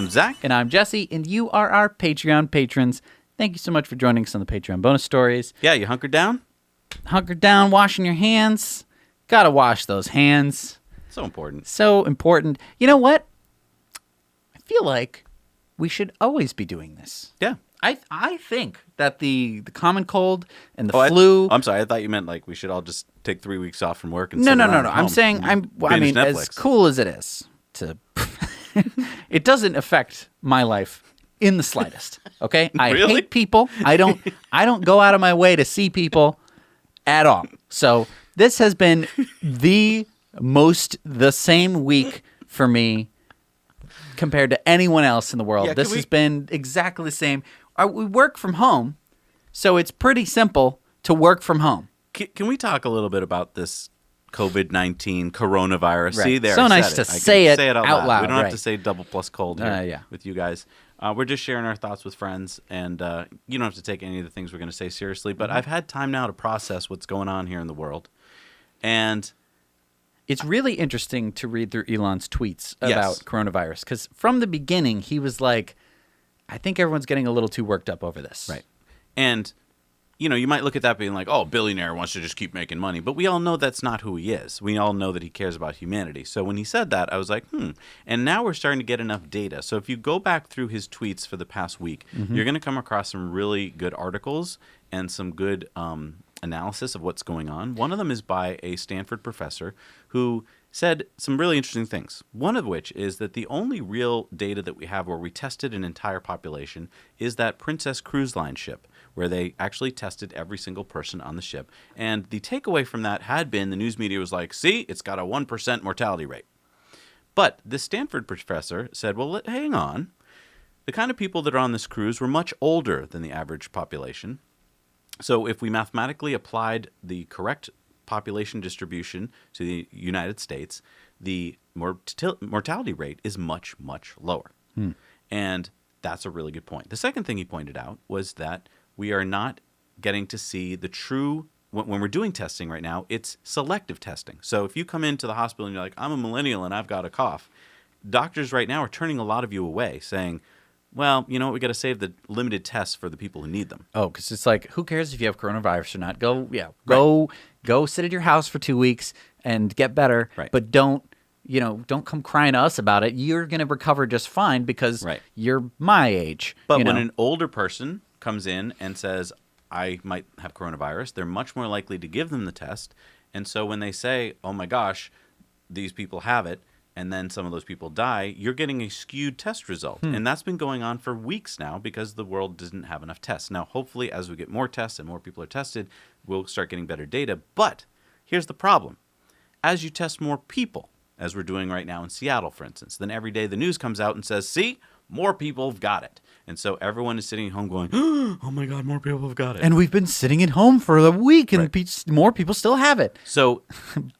I'm Zach. And I'm Jesse, and you are our Patreon patrons. Thank you so much for joining us on the Patreon bonus stories. Yeah, you hunkered down? Hunker down, washing your hands. Gotta wash those hands. So important. So important. You know what? I feel like we should always be doing this. Yeah. I think that the common cold and the flu. I'm sorry. I thought you meant like we should all just take 3 weeks off from work and No. sit around at I'm home saying and I mean, binge as Netflix. cool as it is to, it doesn't affect my life in the slightest. Okay, I Really? hate people. I don't go out of my way to see people at all. So this has been the same week for me compared to anyone else in the world. Yeah, This has been exactly the same. We work from home, so it's pretty simple to work from home. Can we talk a little bit about this COVID-19 coronavirus? Right. See, there. So I nice said to it. I can say it out out loud, We don't right. have to say double plus cold here Yeah. with you guys. We're just sharing our thoughts with friends, and you don't have to take any of the things we're going to say seriously. But I've had time now to process what's going on here in the world, and It's really interesting to read through Elon's tweets about Yes. coronavirus because from the beginning he was like, I think everyone's getting a little too worked up over this. Right. And, you know, you might look at that being like, oh, billionaire wants to just keep making money. But we all know that's not who he is. We all know that he cares about humanity. So when he said that, I was like, And now we're starting to get enough data. So if you go back through his tweets for the past week, you're going to come across some really good articles and some good analysis of what's going on. One of them is by a Stanford professor who said some really interesting things. One of which is that the only real data that we have where we tested an entire population is that Princess Cruise Line ship, where they actually tested every single person on the ship. And the takeaway from that had been the news media was like, see, it's got a 1% mortality rate. But this Stanford professor said, well, hang on. The kind of people that are on this cruise were much older than the average population. So if we mathematically applied the correct population distribution to the United States, the mortality rate is much, much lower. And that's a really good point. The second thing he pointed out was that we are not getting to see the true, when we're doing testing right now, it's selective testing. So if you come into the hospital and you're like, I'm a millennial and I've got a cough, doctors right now are turning a lot of you away saying, well, you know what, we got to save the limited tests for the people who need them. Oh, because it's like, who cares if you have coronavirus or not? Go sit at your house for 2 weeks and get better. Right. But don't come crying to us about it. You're going to recover just fine because you're my age. But when an older person comes in and says, I might have coronavirus, they're much more likely to give them the test. And so when they say, oh my gosh, these people have it, and then some of those people die, you're getting a skewed test result. And that's been going on for weeks now because the world doesn't have enough tests. Now, hopefully, as we get more tests and more people are tested, we'll start getting better data. But here's the problem. As you test more people, as we're doing right now in Seattle, for instance, then every day the news comes out and says, see, more people have got it. And so everyone is sitting at home going, oh my God, more people have got it. And we've been sitting at home for a week, and more people still have it. So,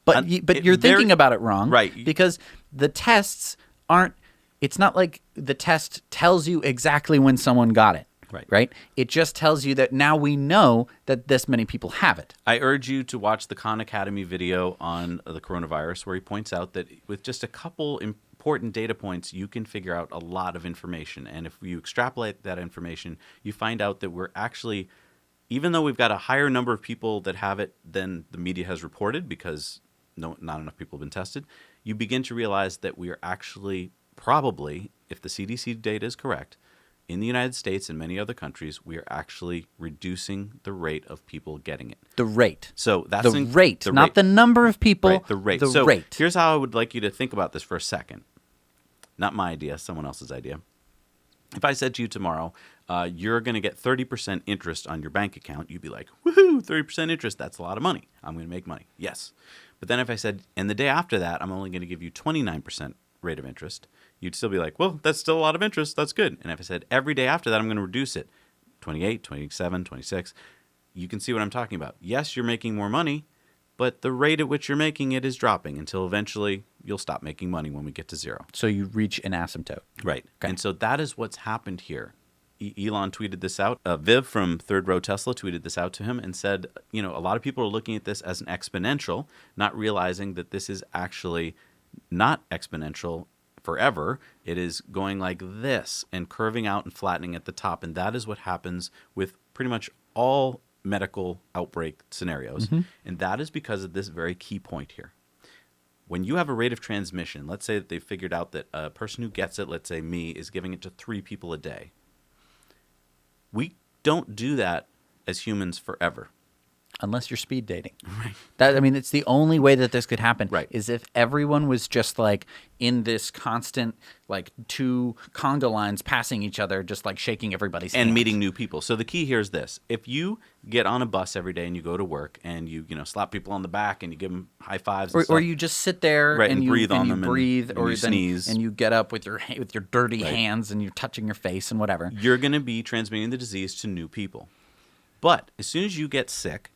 but you're thinking about it wrong, right? Because the tests aren't. It's not like the test tells you exactly when someone got it, right? It just tells you that now we know that this many people have it. I urge you to watch the Khan Academy video on the coronavirus, where he points out that with just a couple important data points, you can figure out a lot of information. And if you extrapolate that information, you find out that we're actually, even though we've got a higher number of people that have it than the media has reported because not enough people have been tested, you begin to realize that we are actually probably, if the CDC data is correct, in the United States and many other countries, we are actually reducing the rate of people getting it. The rate. So that's the rate, not the number of people. Right, the rate. The rate. Here's how I would like you to think about this for a second. Not my idea, someone else's idea. If I said to you tomorrow, you're going to get 30% interest on your bank account, you'd be like, woohoo, 30% interest, that's a lot of money. I'm going to make money. Yes. But then if I said, and the day after that, I'm only going to give you 29% rate of interest, you'd still be like, well, that's still a lot of interest. That's good. And if I said every day after that, I'm going to reduce it, 28, 27, 26, you can see what I'm talking about. Yes, you're making more money, but the rate at which you're making it is dropping until eventually you'll stop making money when we get to zero. So you reach an asymptote. Right. Okay. And so that is what's happened here. Elon tweeted this out. Viv from Third Row Tesla tweeted this out to him and said, you know, a lot of people are looking at this as an exponential, not realizing that this is actually not exponential forever. It is going like this and curving out and flattening at the top. And that is what happens with pretty much all medical outbreak scenarios. And that is because of this very key point here. When you have a rate of transmission, let's say that they figured out that a person who gets it, let's say me, is giving it to 3 people a day. We don't do that as humans forever. Unless you're speed dating. Right. It's the only way that this could happen. Right. Is if everyone was just like in this constant, like 2 conga lines passing each other, just like shaking everybody's hand. And meeting new people. So the key here is this. If you get on a bus every day and you go to work and you slap people on the back and you give them high fives and or you just sit there and you breathe on you them breathe and or you then, sneeze. And you get up with your dirty hands and you're touching your face and whatever. You're going to be transmitting the disease to new people. But as soon as you get sick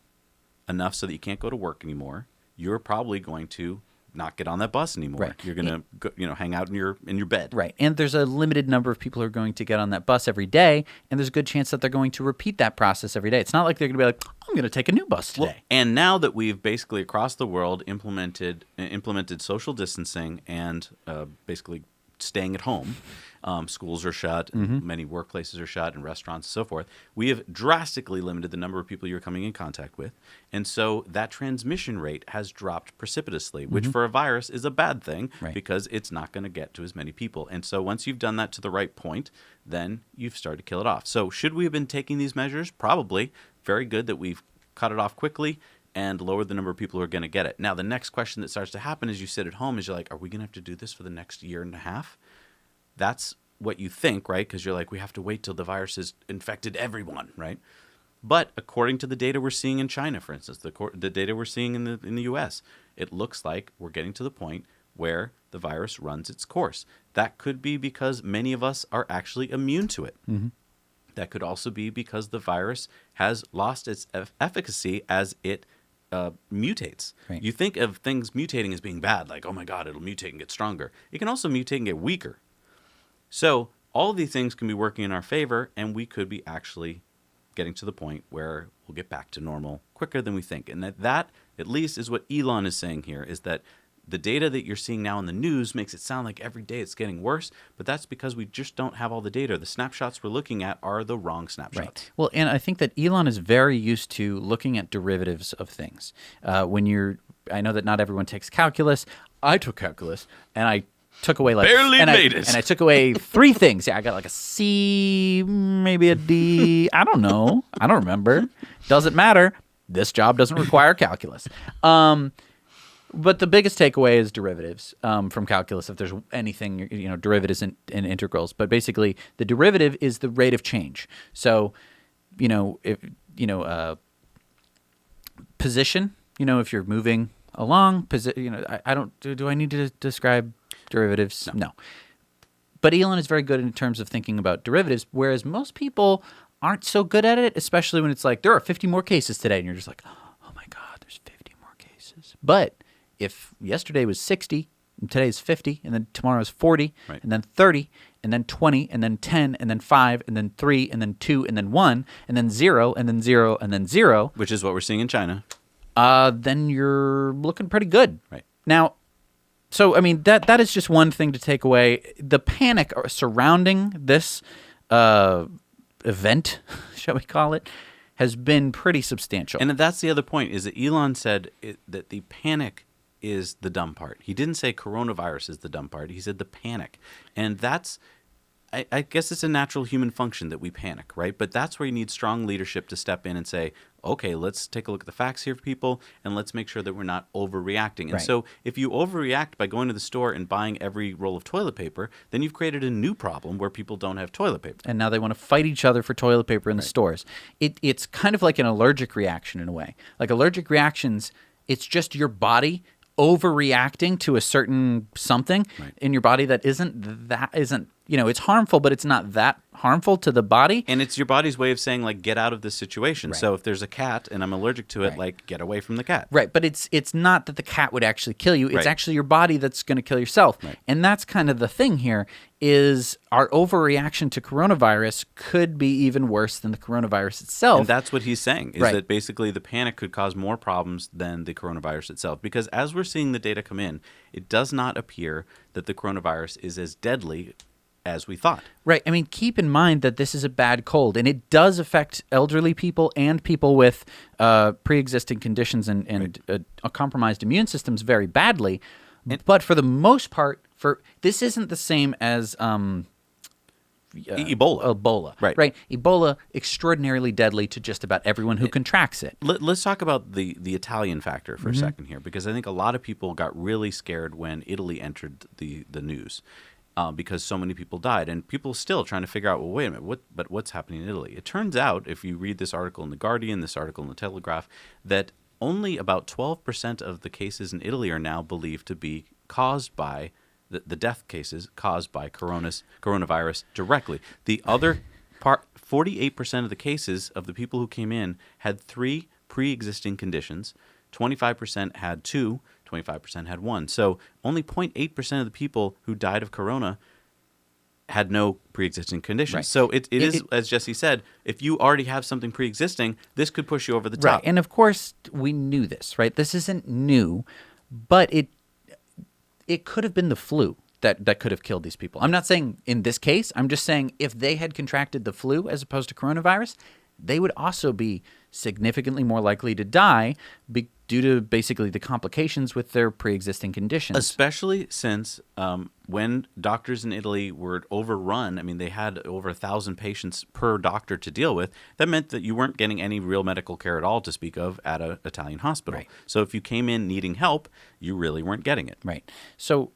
enough so that you can't go to work anymore, you're probably going to not get on that bus anymore. Right. You're going to go, hang out in your bed. Right. And there's a limited number of people who are going to get on that bus every day, and there's a good chance that they're going to repeat that process every day. It's not like they're going to be like, I'm going to take a new bus today. Well, and now that we've basically across the world implemented social distancing and basically staying at home, schools are shut, and many workplaces are shut, and restaurants and so forth, we have drastically limited the number of people you're coming in contact with. And so that transmission rate has dropped precipitously, which for a virus is a bad thing because it's not going to get to as many people. And so once you've done that to the right point, then you've started to kill it off. So should we have been taking these measures? Probably. Very good that we've cut it off quickly and lowered the number of people who are going to get it. Now, the next question that starts to happen as you sit at home is you're like, are we going to have to do this for the next year and a half? That's what you think, right? Because you're like, we have to wait till the virus has infected everyone, right? But according to the data we're seeing in China, for instance, the data we're seeing in the U.S., it looks like we're getting to the point where the virus runs its course. That could be because many of us are actually immune to it. That could also be because the virus has lost its efficacy as it mutates. Right. You think of things mutating as being bad, like, oh my God, it'll mutate and get stronger. It can also mutate and get weaker. So all of these things can be working in our favor, and we could be actually getting to the point where we'll get back to normal quicker than we think. And that at least is what Elon is saying here, is that the data that you're seeing now in the news makes it sound like every day it's getting worse, but that's because we just don't have all the data. The snapshots we're looking at are the wrong snapshots. Right. Well, and I think that Elon is very used to looking at derivatives of things. I know that not everyone takes calculus. I took calculus, and I took away made it. And I took away 3 things. Yeah, I got like a C, maybe a D. I don't know. I don't remember. Doesn't matter. This job doesn't require calculus. But the biggest takeaway is derivatives from calculus, if there's anything, derivatives and integrals. But basically, the derivative is the rate of change. So, position, if you're moving along, I don't, do I need to describe derivatives? No. But Elon is very good in terms of thinking about derivatives, whereas most people aren't so good at it, especially when it's like, there are 50 more cases today, and you're just like, oh my God, there's 50 more cases. But if yesterday was 60, and today's 50, and then tomorrow is 40, and then 30, and then 20, and then 10, and then 5, and then 3, and then 2, and then 1, and then 0, and then 0, and then 0. Which is what we're seeing in China. Then you're looking pretty good. Right. Now, so, that is just one thing to take away. The panic surrounding this event, shall we call it, has been pretty substantial. And that's the other point, is that Elon said that the panic is the dumb part. He didn't say coronavirus is the dumb part. He said the panic. And that's, I guess it's a natural human function that we panic, right? But that's where you need strong leadership to step in and say, okay, let's take a look at the facts here, people, and let's make sure that we're not overreacting. And so if you overreact by going to the store and buying every roll of toilet paper, then you've created a new problem where people don't have toilet paper. And now they want to fight each other for toilet paper in the stores. It's kind of like an allergic reaction in a way. Like allergic reactions, it's just your body overreacting to a certain something in your body that isn't it's harmful, but it's not that harmful to the body. And it's your body's way of saying, like, get out of this situation. Right. So if there's a cat and I'm allergic to it, Right. like, get away from the cat. Right, but it's not that the cat would actually kill you. It's Right. actually your body that's going to kill yourself. Right. And that's kind of the thing here is our overreaction to coronavirus could be even worse than the coronavirus itself. And that's what he's saying, is Right. that basically the panic could cause more problems than the coronavirus itself. Because as we're seeing the data come in, it does not appear that the coronavirus is as deadly as we thought. Right. I mean, keep in mind that this is a bad cold, and it does affect elderly people and people with pre-existing conditions and compromised immune systems very badly. But for the most part, this isn't the same as Ebola. Right. Ebola, extraordinarily deadly to just about everyone who contracts it. Let's talk about the Italian factor for Mm-hmm. a second here, because I think a lot of people got really scared when Italy entered the news. Because so many people died, and people still trying to figure out, well, wait a minute, what's happening in Italy? It turns out, if you read this article in The Guardian, this article in The Telegraph, that only about 12% of the cases in Italy are now believed to be caused by, the death cases caused by coronavirus directly. The other part, 48% of the cases of the people who came in had 3 pre-existing conditions, 25% had 2, 25% had 1. So only 0.8% of the people who died of corona had no pre-existing conditions. Right. So it is, as Jesse said, if you already have something pre-existing, this could push you over the top. Right. And of course, we knew this, right? This isn't new, but it could have been the flu that could have killed these people. I'm not saying in this case. I'm just saying if they had contracted the flu as opposed to coronavirus, they would also be significantly more likely to die due to basically the complications with their pre-existing conditions. Especially since when doctors in Italy were overrun, I mean, they had over 1,000 patients per doctor to deal with. That meant that you weren't getting any real medical care at all to speak of at an Italian hospital. Right. So if you came in needing help, you really weren't getting it. Right. So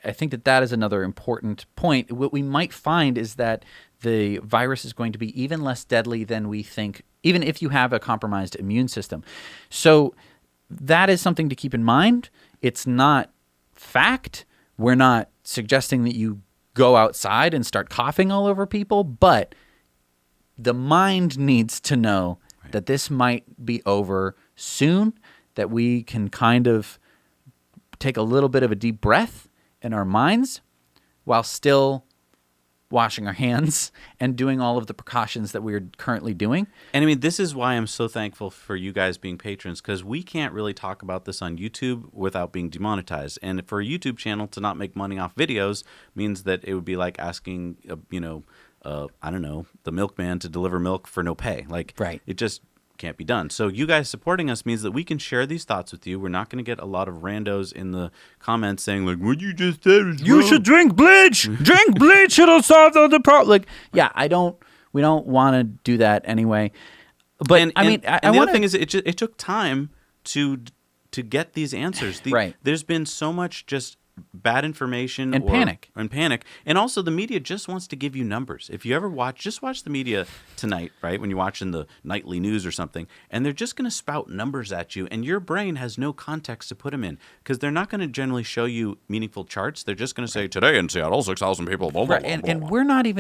I think that is another important point. What we might find is that the virus is going to be even less deadly than we think, even if you have a compromised immune system. So that is something to keep in mind. It's not fact. We're not suggesting that you go outside and start coughing all over people, but the mind needs to know that this might be over soon, that we can kind of take a little bit of a deep breath in our minds while still washing our hands and doing all of the precautions that we're currently doing. And I mean, this is why I'm so thankful for you guys being patrons, because we can't really talk about this on YouTube without being demonetized. And for a YouTube channel to not make money off videos means that it would be like asking, I don't know, the milkman to deliver milk for no pay. Like, Right. It just can't be done. So you guys supporting us means that we can share these thoughts with you. We're not going to get a lot of randos in the comments saying, like, what you just said is You wrong. should drink bleach. Drink bleach. It'll solve all the problem. Like, yeah, we don't want to do that anyway. But I the other thing is, it took time to get these answers. Right. There's been so much just bad information And panic. And also the media just wants to give you numbers. If you ever watch the media tonight, right, when you're watching the nightly news or something, and they're just going to spout numbers at you, and your brain has no context to put them in, because they're not going to generally show you meaningful charts. They're just going to say, today in Seattle, 6,000 people, blah, blah, Right, blah, blah, and blah.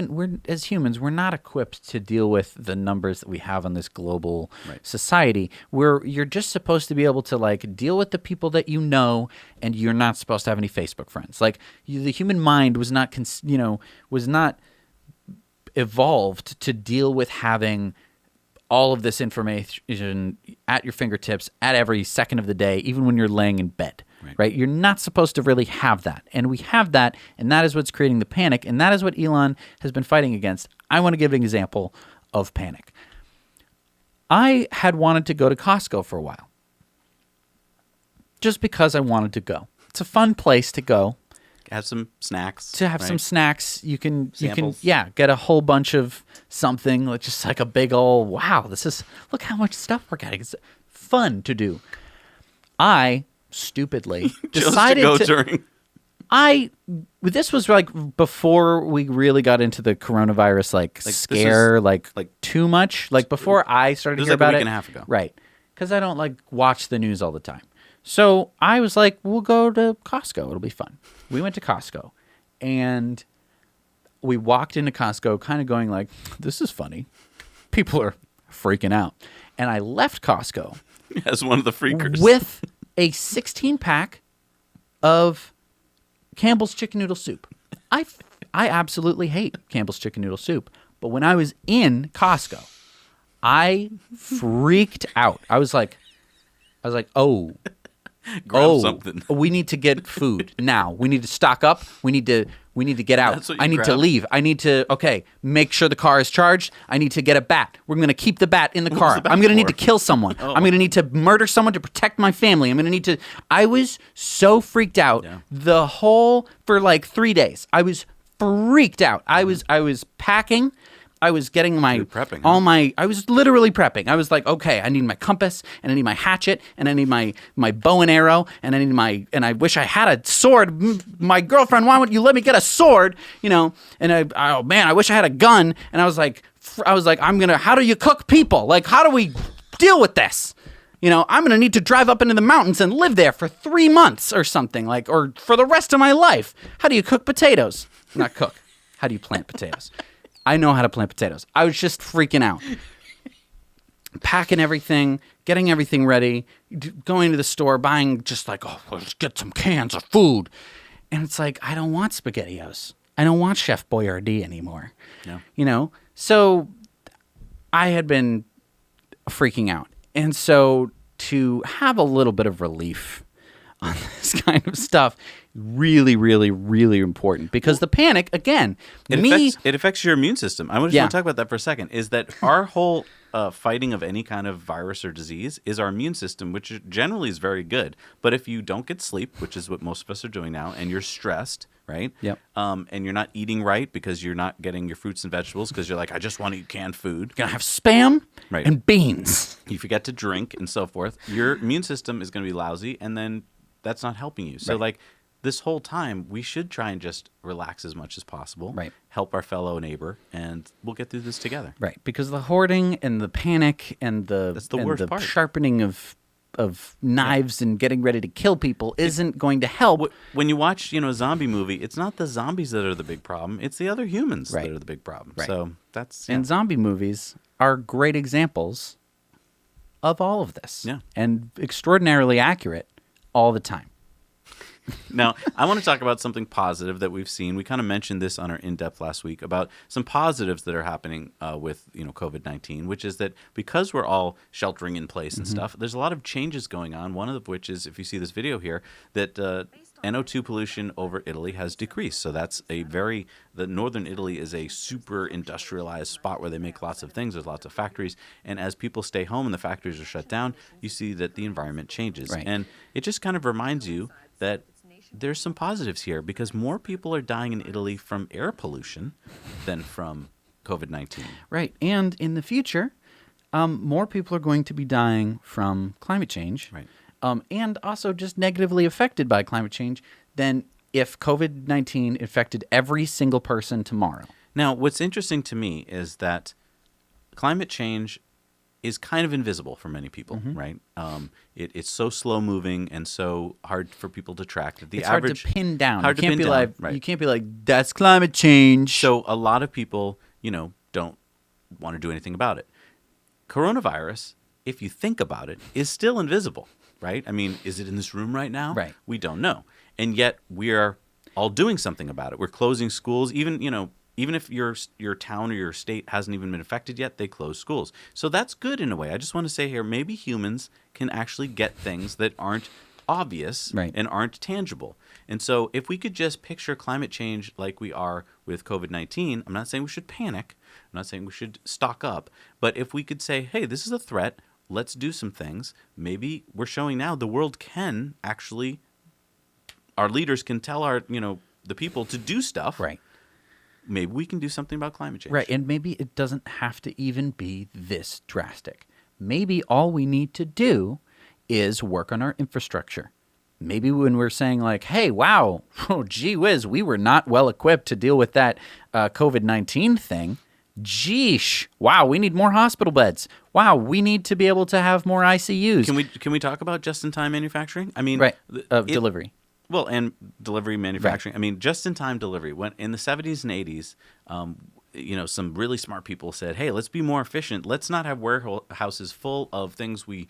we're as humans, we're not equipped to deal with the numbers that we have on this global society. You're just supposed to be able to like deal with the people that you know, and you're not supposed to have any Facebook friends. Like the human mind was not evolved to deal with having all of this information at your fingertips at every second of the day, even when you're laying in bed. Right? You're not supposed to really have that. And we have that, and that is what's creating the panic, and that is what Elon has been fighting against. I want to give an example of panic. I had wanted to go to Costco for a while, just because I wanted to go. It's a fun place to go. Have some snacks. To have some snacks. You can Samples. get a whole bunch of something, like just like a big old, wow, look how much stuff we're getting. It's fun to do. I stupidly decided to go during. This was like before we really got into the coronavirus scare, like too much. Like before I started to hear about it. It was like a week and a half ago. Right. Because I don't like watch the news all the time. So I was like, we'll go to Costco. It'll be fun. We went to Costco. And we walked into Costco kind of going like, this is funny. People are freaking out. And I left Costco As one of the freakers. with a 16-pack of Campbell's chicken noodle soup. I absolutely hate Campbell's chicken noodle soup. But when I was in Costco, I freaked out. I was like, oh, Grab something. we need to get food now. We need to stock up. We need to get out. That's what you I need to grabbed? leave. I need to make sure the car is charged. I need to get a bat. We're going to keep the bat in the car. the bat I'm going to need for? to kill someone. I'm going to need to murder someone to protect my family. I'm going to need to I was so freaked out for like 3 days. I was freaked out. I was packing. I was getting my prepping, huh? I was literally prepping. I was like, okay, I need my compass and I need my hatchet and I need my bow and arrow and I wish I had a sword. My girlfriend, why wouldn't you let me get a sword? And I wish I had a gun. And I was like, how do you cook people? Like, how do we deal with this? I'm going to need to drive up into the mountains and live there for 3 months or something, or for the rest of my life. How do you cook potatoes? Not cook. How do you plant potatoes? I know how to plant potatoes. I was just freaking out. Packing everything, getting everything ready, going to the store, buying just like, let's get some cans of food. And it's like, I don't want SpaghettiOs. I don't want Chef Boyardee anymore. Yeah. So I had been freaking out. And so to have a little bit of relief on this kind of stuff, really, really, really important, because the panic, again, It affects your immune system. I just Yeah. want to talk about that for a second. Is that our whole fighting of any kind of virus or disease is our immune system, which generally is very good. But if you don't get sleep, which is what most of us are doing now, and you're stressed, right? Yep. And you're not eating right because you're not getting your fruits and vegetables because you're like, I just want to eat canned food. gonna have spam Right. and beans. You forget to drink and so forth. Your immune system is going to be lousy, and then that's not helping you. So Right. like this whole time, we should try and just relax as much as possible. Right. Help our fellow neighbor, and we'll get through this together. Right, because the hoarding and the panic and That's the worst part. sharpening of knives and getting ready to kill people isn't going to help. When you watch, a zombie movie, it's not the zombies that are the big problem; it's the other humans Right. that are the big problem. Right. So that's And zombie movies are great examples of all of this. Yeah. And extraordinarily accurate all the time. Now, I want to talk about something positive that we've seen. We kind of mentioned this on our in-depth last week about some positives that are happening with COVID-19, which is that because we're all sheltering in place and stuff, there's a lot of changes going on. One of which is, if you see this video here, that NO2 pollution over Italy has decreased. So that's the northern Italy is a super industrialized spot where they make lots of things. There's lots of factories. And as people stay home and the factories are shut down, you see that the environment changes. Right. And it just kind of reminds you that there's some positives here because more people are dying in Italy from air pollution than from COVID-19. Right. And in the future, more people are going to be dying from climate change. Right. And also just negatively affected by climate change than if COVID-19 affected every single person tomorrow. Now, what's interesting to me is that climate change is kind of invisible for many people, right? It's so slow moving and so hard for people to track that It's hard to pin down. Hard You to can't pin be down, like, right. you can't be like, that's climate change. So a lot of people, don't want to do anything about it. Coronavirus, if you think about it, is still invisible, right? I mean, is it in this room right now? Right. We don't know. And yet we are all doing something about it. We're closing schools, even if your town or your state hasn't even been affected yet, they close schools. So that's good in a way. I just want to say here, maybe humans can actually get things that aren't obvious Right. and aren't tangible. And so if we could just picture climate change like we are with COVID-19, I'm not saying we should panic. I'm not saying we should stock up. But if we could say, hey, this is a threat, let's do some things. Maybe we're showing now the world can actually, our leaders can tell the people to do stuff. Right. Maybe we can do something about climate change. Right. And maybe it doesn't have to even be this drastic. Maybe all we need to do is work on our infrastructure. Maybe when we're saying like, hey, wow, oh, gee whiz, we were not well equipped to deal with that COVID-19 thing. Geesh. Wow, we need more hospital beds. Wow, we need to be able to have more ICUs. Can we talk about just-in-time manufacturing? I mean, Right. Delivery. Well, and delivery manufacturing. I mean, just-in-time delivery. When in the 70s and 80s, some really smart people said, "Hey, let's be more efficient. Let's not have warehouses full of things we,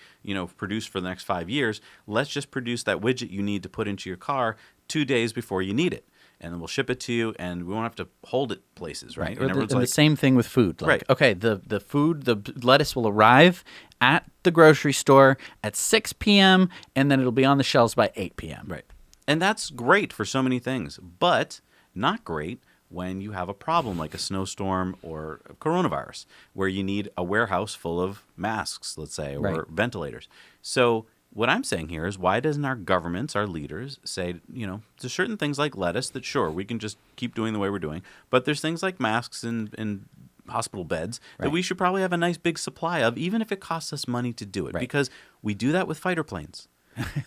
produce for the next 5 years. Let's just produce that widget you need to put into your car 2 days before you need it, and then we'll ship it to you, and we won't have to hold it places, right?" And everyone's And like, the same thing with food. Like, Right. okay, the food, the lettuce will arrive at the grocery store at 6 p.m., and then it'll be on the shelves by 8 p.m. right. And that's great for so many things, but not great when you have a problem like a snowstorm or a coronavirus, where you need a warehouse full of masks, let's say, or Right. ventilators. So what I'm saying here is, why doesn't our governments, our leaders, say, there's certain things like lettuce that, sure, we can just keep doing the way we're doing, but there's things like masks and hospital beds that we should probably have a nice big supply of, even if it costs us money to do it, Right. because we do that with fighter planes.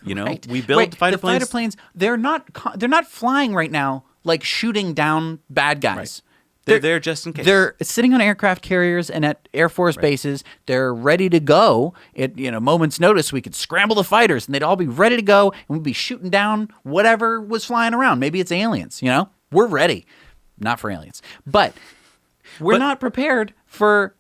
Right. We build Wait, fighter the planes. fighter planes, they're not flying right now like shooting down bad guys. They're there just in case. They're sitting on aircraft carriers and at Air Force bases. They're ready to go. At moment's notice, we could scramble the fighters, and they'd all be ready to go, and we'd be shooting down whatever was flying around. Maybe it's aliens. We're ready. Not for aliens, but we're not prepared for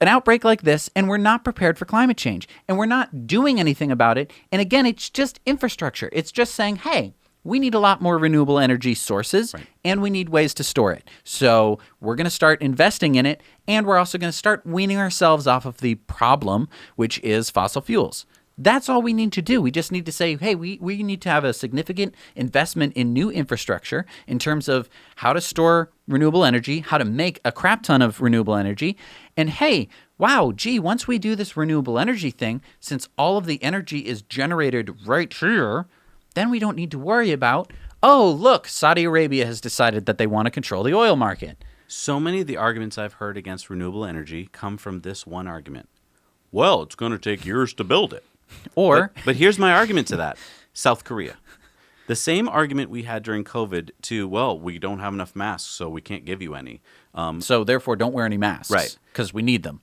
an outbreak like this, and we're not prepared for climate change, and we're not doing anything about it. And again, it's just infrastructure. It's just saying, hey, we need a lot more renewable energy sources, and we need ways to store it. So we're going to start investing in it, and we're also going to start weaning ourselves off of the problem, which is fossil fuels. That's all we need to do. We just need to say, hey, we need to have a significant investment in new infrastructure in terms of how to store renewable energy, how to make a crap ton of renewable energy. And hey, wow, once we do this renewable energy thing, since all of the energy is generated right here, then we don't need to worry about, oh, look, Saudi Arabia has decided that they want to control the oil market. So many of the arguments I've heard against renewable energy come from this one argument. Well, it's going to take years to build it. But here's my argument to that. South Korea. The same argument we had during COVID to, well, we don't have enough masks, so we can't give you any. So therefore, don't wear any masks. Right. Because we need them.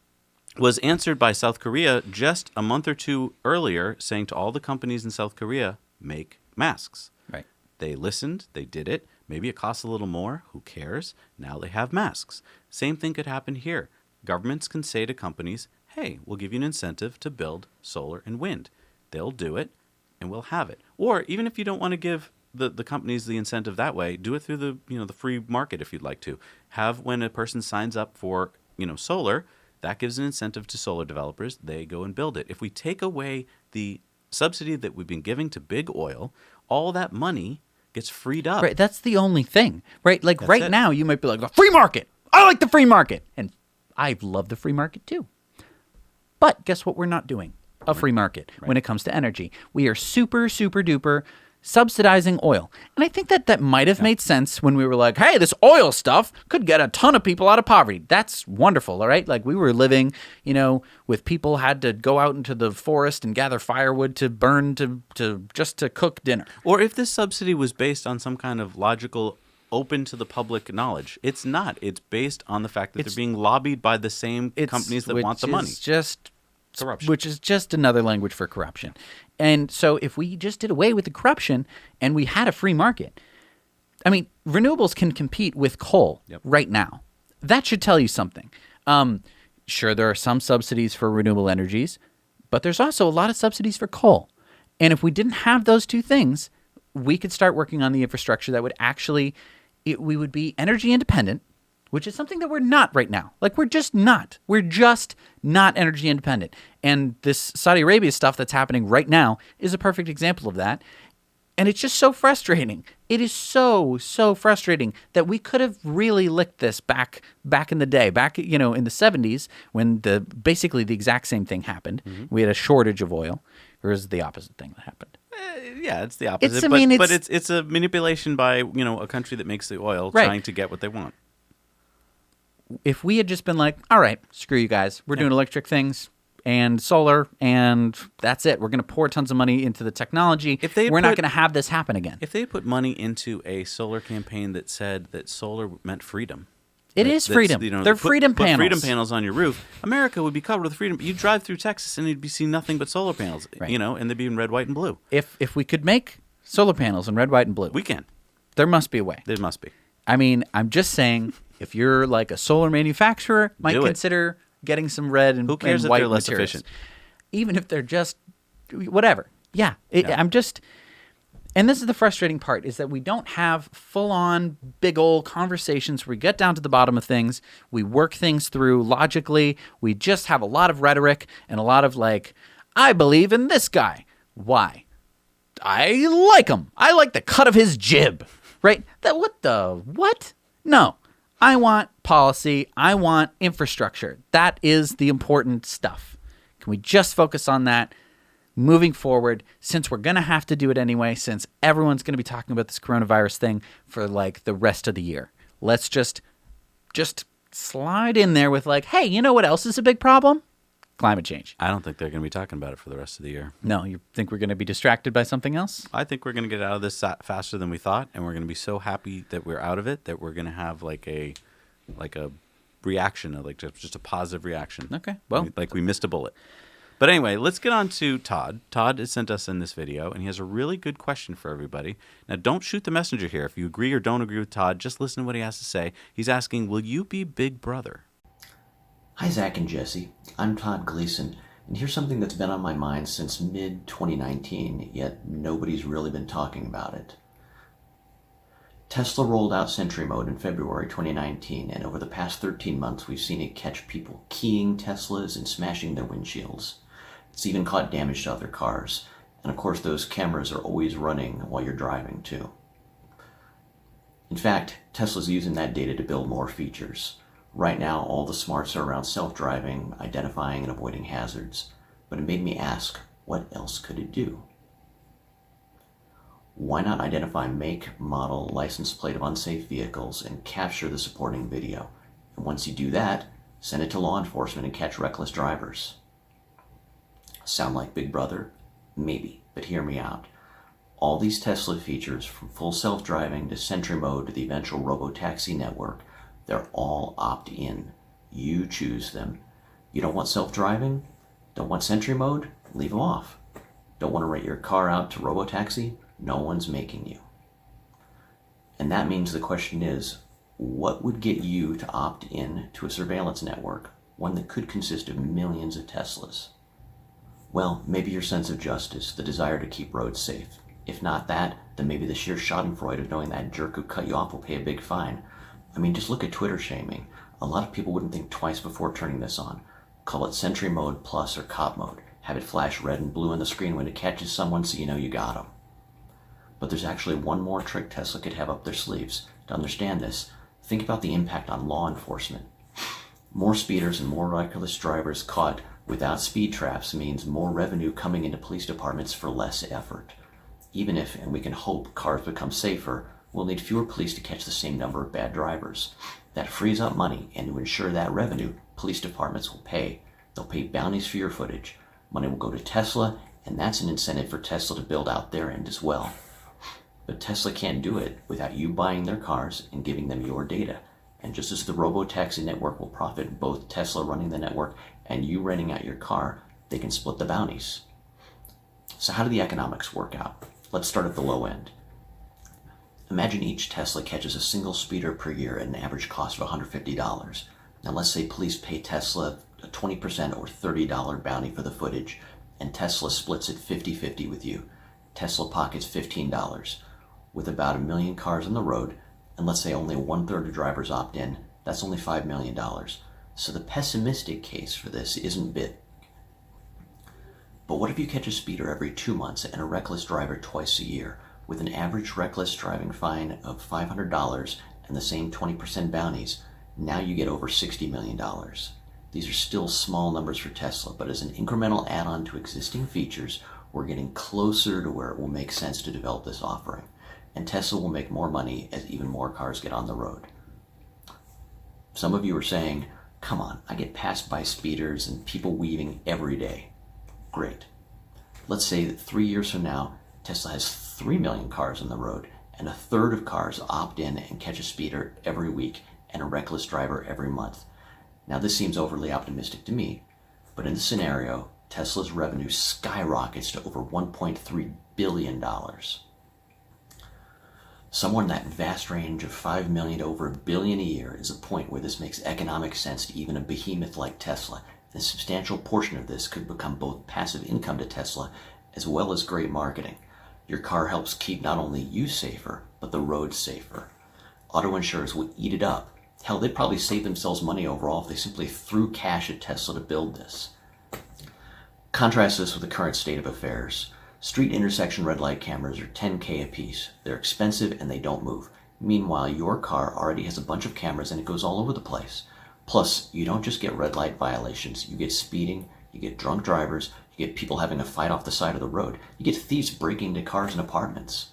Was answered by South Korea just a month or two earlier, saying to all the companies in South Korea, make masks. Right. They listened. They did it. Maybe it costs a little more. Who cares? Now they have masks. Same thing could happen here. Governments can say to companies, hey, we'll give you an incentive to build solar and wind. They'll do it, and we'll have it. Or even if you don't want to give the companies the incentive that way, do it through the free market if you'd like to. Have when a person signs up for solar, that gives an incentive to solar developers. They go and build it. If we take away the subsidy that we've been giving to big oil, all that money gets freed up. Right. That's the only thing. Right. Like That's right it. now, you might be like, the free market. I like the free market. And I love the free market too. But guess what we're not doing? A free market when it comes to energy. We are super, super duper subsidizing oil. And I think that might have made sense when we were like, hey, this oil stuff could get a ton of people out of poverty. That's wonderful, all right? Like we were living, with people had to go out into the forest and gather firewood to burn to cook dinner. Or if this subsidy was based on some kind of logical open to the public knowledge. It's not. It's based on the fact that they're being lobbied by the same companies that want the money. It's just corruption. Which is just another language for corruption. And so if we just did away with the corruption and we had a free market, I mean, renewables can compete with coal right now. That should tell you something. Sure, there are some subsidies for renewable energies, but there's also a lot of subsidies for coal. And if we didn't have those two things, we could start working on the infrastructure that would actually, we would be energy independent, which is something that we're not right now. Like, we're just not. We're just not energy independent. And this Saudi Arabia stuff that's happening right now is a perfect example of that. And it's just so frustrating. It is so, so frustrating that we could have really licked this back in the day, in the 70s when basically the exact same thing happened. Mm-hmm. We had a shortage of oil. Or is it the opposite thing that happened? Yeah, it's the opposite. But it's a manipulation by a country that makes the oil trying to get what they want. If we had just been like, all right, screw you guys. We're doing electric things and solar, and that's it. We're going to pour tons of money into the technology. We're not going to have this happen again. If they put money into a solar campaign that said that solar meant freedom. It is freedom. They're freedom panels. Put freedom panels on your roof. America would be covered with freedom. You drive through Texas and you'd be seeing nothing but solar panels, and they'd be in red, white, and blue. If we could make solar panels in red, white, and blue. We can. There must be a way. There must be. I mean, I'm just saying, if you're like a solar manufacturer, might Do it. consider getting some red and, Who cares and if white they're less materials. efficient? Even if they're just whatever. Yeah. I'm just, and this is the frustrating part, is that we don't have full-on big old conversations where we get down to the bottom of things. We work things through logically. We just have a lot of rhetoric and a lot of like, I believe in this guy. Why? I like him. I like the cut of his jib. Right? What? No. I want policy. I want infrastructure. That is the important stuff. Can we just focus on that moving forward, since we're going to have to do it anyway, since everyone's going to be talking about this coronavirus thing for like the rest of the year? Let's just slide in there with like, hey, you know what else is a big problem? Climate change. I don't think they're going to be talking about it for the rest of the year. No, you think we're going to be distracted by something else? I think we're going to get out of this faster than we thought, and we're going to be so happy that we're out of it that we're going to have like a reaction, like just a positive reaction. Okay, well. Like we missed a bullet. But anyway, let's get on to Todd. Todd has sent us in this video, and he has a really good question for everybody. Now, don't shoot the messenger here. If you agree or don't agree with Todd, just listen to what he has to say. He's asking, will you be Big Brother? Hi, Zach and Jesse. I'm Todd Gleason, and here's something that's been on my mind since mid-2019, yet nobody's really been talking about it. Tesla rolled out Sentry Mode in February 2019, and over the past 13 months, we've seen it catch people keying Teslas and smashing their windshields. It's even caught damage to other cars, and of course those cameras are always running while you're driving too. In fact, Tesla's using that data to build more features. Right now, all the smarts are around self-driving, identifying and avoiding hazards. But it made me ask, what else could it do? Why not identify make, model, license plate of unsafe vehicles and capture the supporting video? And once you do that, send it to law enforcement and catch reckless drivers. Sound like Big Brother? Maybe, but hear me out. All these Tesla features, from full self-driving to Sentry Mode to the eventual robo-taxi network, they're all opt-in. You choose them. You don't want self-driving? Don't want Sentry Mode? Leave them off. Don't want to rent your car out to robo-taxi? No one's making you. And that means the question is, what would get you to opt in to a surveillance network, one that could consist of millions of Teslas? Well, maybe your sense of justice, the desire to keep roads safe. If not that, then maybe the sheer schadenfreude of knowing that jerk who cut you off will pay a big fine. I mean, just look at Twitter shaming. A lot of people wouldn't think twice before turning this on. Call it Sentry Mode Plus or Cop Mode. Have it flash red and blue on the screen when it catches someone so you know you got them. But there's actually one more trick Tesla could have up their sleeves. To understand this, think about the impact on law enforcement. More speeders and more reckless drivers caught without speed traps means more revenue coming into police departments for less effort. Even if, and we can hope, cars become safer, we'll need fewer police to catch the same number of bad drivers. That frees up money, and to ensure that revenue, police departments will pay. They'll pay bounties for your footage. Money will go to Tesla, and that's an incentive for Tesla to build out their end as well. But Tesla can't do it without you buying their cars and giving them your data. And just as the robo-taxi network will profit both Tesla running the network and you renting out your car, they can split the bounties. So how do the economics work out? Let's start at the low end. Imagine each Tesla catches a single speeder per year at an average cost of $150. Now let's say police pay Tesla a 20% or $30 bounty for the footage, and Tesla splits it 50-50 with you. Tesla pockets $15. With about 1 million cars on the road, and let's say only 1/3 of drivers opt in, that's only $5 million. So the pessimistic case for this isn't big. But what if you catch a speeder every 2 months and a reckless driver twice a year, with an average reckless driving fine of $500 and the same 20% bounties? Now you get over $60 million. These are still small numbers for Tesla, but as an incremental add-on to existing features, we're getting closer to where it will make sense to develop this offering. And Tesla will make more money as even more cars get on the road. Some of you are saying, come on, I get passed by speeders and people weaving every day. Great. Let's say that 3 years from now, Tesla has 3 million cars on the road, and 1/3 of cars opt in and catch a speeder every week and a reckless driver every month. Now this seems overly optimistic to me, but in this scenario, Tesla's revenue skyrockets to over $1.3 billion. Somewhere in that vast range of 5 million to over a billion a year is a point where this makes economic sense to even a behemoth like Tesla, and a substantial portion of this could become both passive income to Tesla as well as great marketing. Your car helps keep not only you safer, but the roads safer. Auto insurers would eat it up. Hell, they'd probably save themselves money overall if they simply threw cash at Tesla to build this. Contrast this with the current state of affairs. Street intersection red light cameras are $10K a piece. They're expensive and they don't move. Meanwhile, your car already has a bunch of cameras and it goes all over the place. Plus, you don't just get red light violations. You get speeding, you get drunk drivers, you get people having a fight off the side of the road. You get thieves breaking into cars and apartments.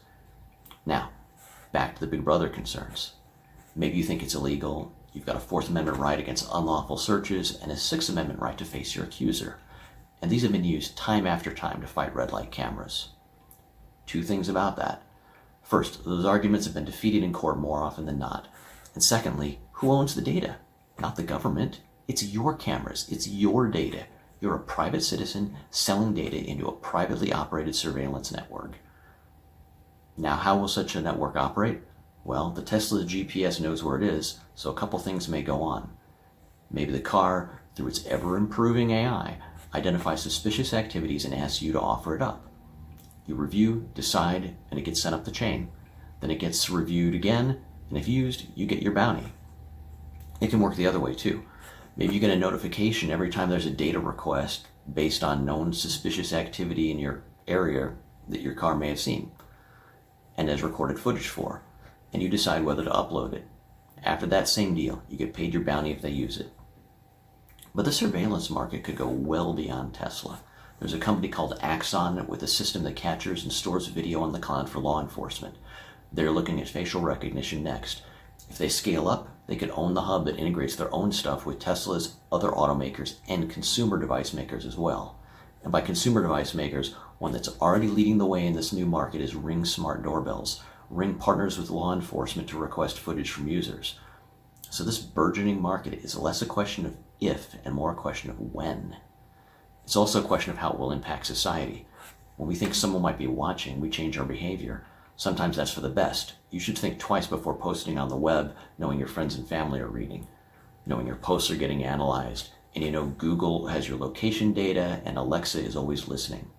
Now, back to the Big Brother concerns. Maybe you think it's illegal. You've got a Fourth Amendment right against unlawful searches and a Sixth Amendment right to face your accuser. And these have been used time after time to fight red light cameras. Two things about that. First, those arguments have been defeated in court more often than not. And secondly, who owns the data? Not the government. It's your cameras. It's your data. You're a private citizen selling data into a privately operated surveillance network. Now, how will such a network operate? Well, the Tesla's GPS knows where it is, so a couple things may go on. Maybe the car, through its ever-improving AI, identifies suspicious activities and asks you to offer it up. You review, decide, and it gets sent up the chain. Then it gets reviewed again, and if used, you get your bounty. It can work the other way too. Maybe you get a notification every time there's a data request based on known suspicious activity in your area that your car may have seen and has recorded footage for, and you decide whether to upload it. After that same deal, you get paid your bounty if they use it. But the surveillance market could go well beyond Tesla. There's a company called Axon with a system that captures and stores video on the cloud for law enforcement. They're looking at facial recognition next. If they scale up, they could own the hub that integrates their own stuff with Tesla's, other automakers, and consumer device makers as well. And by consumer device makers, one that's already leading the way in this new market is Ring smart doorbells. Ring partners with law enforcement to request footage from users. So this burgeoning market is less a question of if and more a question of when. It's also a question of how it will impact society. When we think someone might be watching, we change our behavior. Sometimes that's for the best. You should think twice before posting on the web, knowing your friends and family are reading, knowing your posts are getting analyzed, and you know Google has your location data and Alexa is always listening.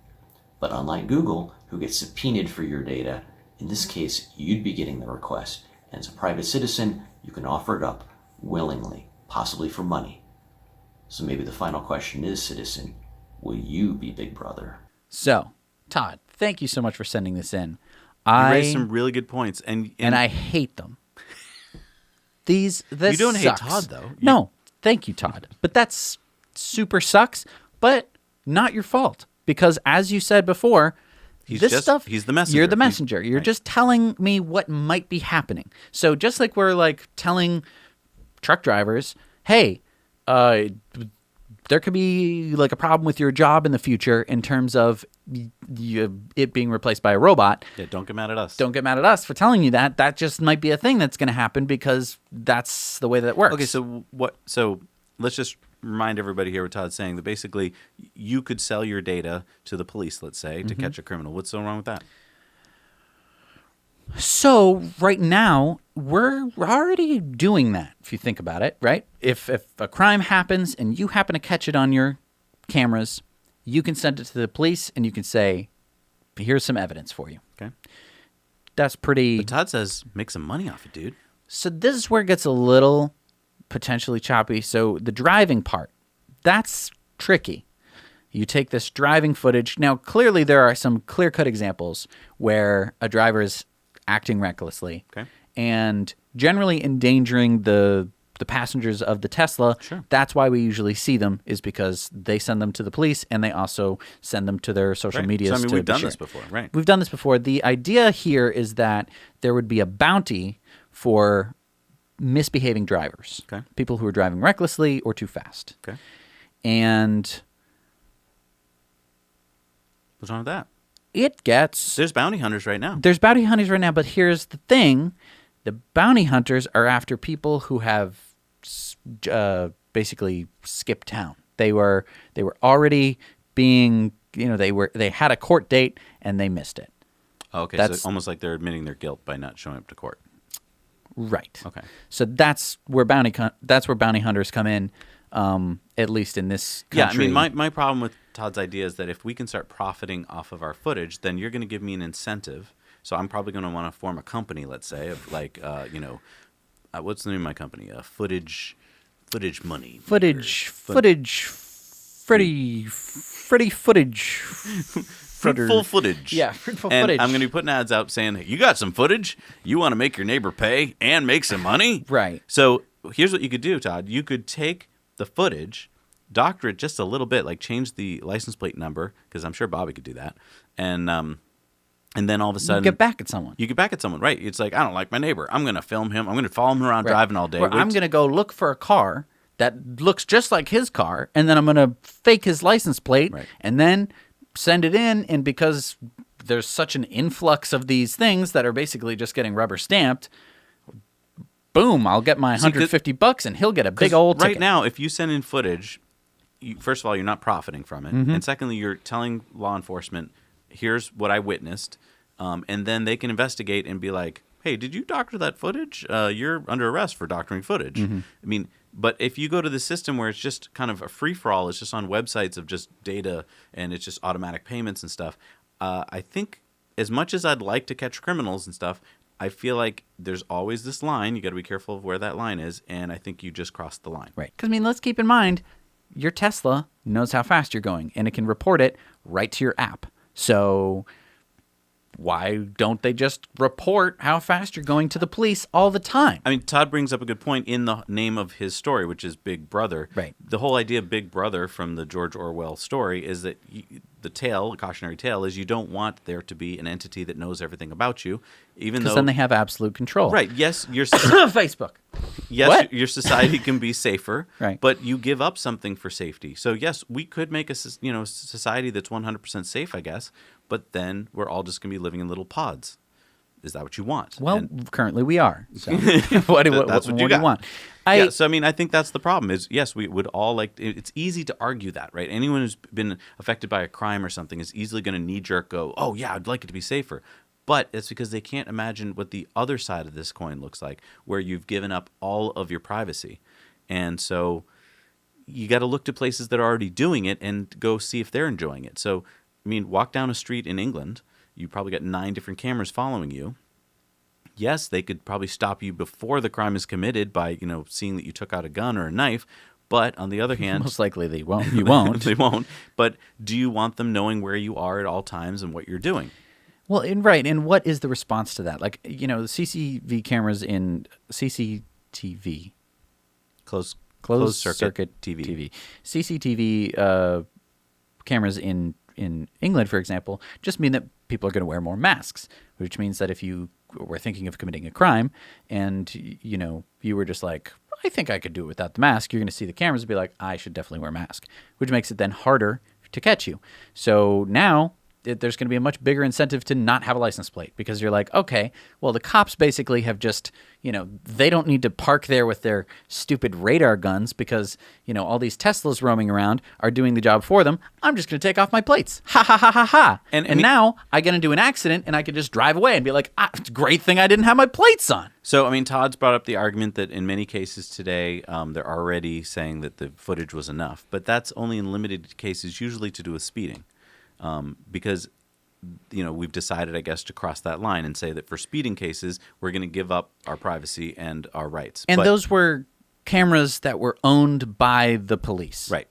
But unlike Google, who gets subpoenaed for your data, in this case, you'd be getting the request. And as a private citizen, you can offer it up willingly, possibly for money. So maybe the final question is, citizen, will you be Big Brother? So, Todd, thank you so much for sending this in. You raised some really good points, and I hate them. This you don't sucks. hate Todd though. No, thank you, Todd. But that's super sucks. But not your fault, because as you said before, he's the messenger. You're the messenger. You're right. just telling me what might be happening. So just like we're like telling truck drivers, hey, there could be like a problem with your job in the future in terms of it being replaced by a robot. Yeah, don't get mad at us. Don't get mad at us for telling you that. That just might be a thing that's going to happen because that's the way that it works. Okay, so what? So let's just remind everybody here what Todd's saying, that basically you could sell your data to the police, let's say, to catch a criminal. What's so wrong with that? So right now, we're already doing that, if you think about it, right? If a crime happens and you happen to catch it on your cameras, you can send it to the police and you can say, here's some evidence for you. Okay. That's pretty... But Todd says make some money off it, dude. So this is where it gets a little potentially choppy. So the driving part, that's tricky. You take this driving footage. Now, clearly there are some clear-cut examples where a driver is acting recklessly and generally endangering the passengers of the Tesla. Sure. That's why we usually see them, is because they send them to the police and they also send them to their social medias. So, I mean, to we've done share. this before, right? We've done this before. The idea here is that there would be a bounty for misbehaving drivers, people who are driving recklessly or too fast. Okay. And what's wrong with that? There's bounty hunters right now. There's bounty hunters right now, but here's the thing. The bounty hunters are after people who have basically skipped town. They were already being, they had a court date and they missed it. Oh, okay, That's so almost like they're admitting their guilt by not showing up to court. right. Okay. So that's where bounty hunters come in, at least in this Yeah, I country. mean, my problem with Todd's idea is that if we can start profiting off of our footage, then you're going to give me an incentive. So I'm probably going to want to form a company, let's say, of like, what's the name of my company? Footage Money. Footage, Freddy footage. Fruitful footage. Yeah, fruitful and footage. I'm going to be putting ads out saying, hey, you got some footage? You want to make your neighbor pay and make some money? Right. So here's what you could do, Todd. You could take the footage, doctor it just a little bit, like change the license plate number, because I'm sure Bobby could do that. And then all of a sudden, get back at someone. You get back at someone, right? It's like, I don't like my neighbor. I'm going to film him. I'm going to follow him around driving all day. Or I'm going to go look for a car that looks just like his car, and then I'm going to fake his license plate, Right. and then send it in. And because there's such an influx of these things that are basically just getting rubber stamped, boom, I'll get my $150 and he'll get a big old right ticket. now, if you send in footage, first of all, you're not profiting from it. Mm-hmm. And secondly, you're telling law enforcement, here's what I witnessed. And then they can investigate and be like, hey, did you doctor that footage? You're under arrest for doctoring footage. Mm-hmm. I mean, but if you go to the system where it's just kind of a free-for-all, it's just on websites of just data and it's just automatic payments and stuff, I think as much as I'd like to catch criminals and stuff, I feel like there's always this line. You got to be careful of where that line is, and I think you just crossed the line. Right. Because, I mean, let's keep in mind, your Tesla knows how fast you're going, and it can report it right to your app. So why don't they just report how fast you're going to the police all the time? I mean, Todd brings up a good point in the name of his story, which is Big Brother. Right. The whole idea of Big Brother from the George Orwell story is that the cautionary tale, is you don't want there to be an entity that knows everything about you, even though... Because then they have absolute control. Right. Yes, Facebook. Yes, What? your society can be safer, Right. but you give up something for safety. So yes, we could make a society that's 100% safe, I guess, but then we're all just going to be living in little pods. Is that what you want? Well, And currently we are. So what do you got. want? Yeah, so I mean, I think that's the problem. Is yes, we would all like. It's easy to argue that, right? Anyone who's been affected by a crime or something is easily going to knee-jerk go, "Oh yeah, I'd like it to be safer." But it's because they can't imagine what the other side of this coin looks like, where you've given up all of your privacy, and so you got to look to places that are already doing it and go see if they're enjoying it. So, I mean, walk down a street in England, you probably got 9 different cameras following you. Yes, they could probably stop you before the crime is committed by, seeing that you took out a gun or a knife. But on the other hand, Most likely they won't. You won't. they won't. But do you want them knowing where you are at all times and what you're doing? Well, right. And what is the response to that? Like, the CCTV cameras in CCTV. Closed circuit TV. CCTV cameras in England, for example, just mean that people are going to wear more masks, which means that if you were thinking of committing a crime and, you were just like, I think I could do it without the mask, you're going to see the cameras and be like, I should definitely wear a mask, which makes it then harder to catch you. So now there's going to be a much bigger incentive to not have a license plate because you're like, okay, well, the cops basically have just, they don't need to park there with their stupid radar guns because, all these Teslas roaming around are doing the job for them. I'm just going to take off my plates. Ha, ha, ha, ha, ha. And now I get into an accident and I could just drive away and be like, great thing I didn't have my plates on. So, I mean, Todd's brought up the argument that in many cases today, they're already saying that the footage was enough. But that's only in limited cases, usually to do with speeding. Because, we've decided, I guess, to cross that line and say that for speeding cases, we're going to give up our privacy and our rights. And those were cameras that were owned by the police. Right.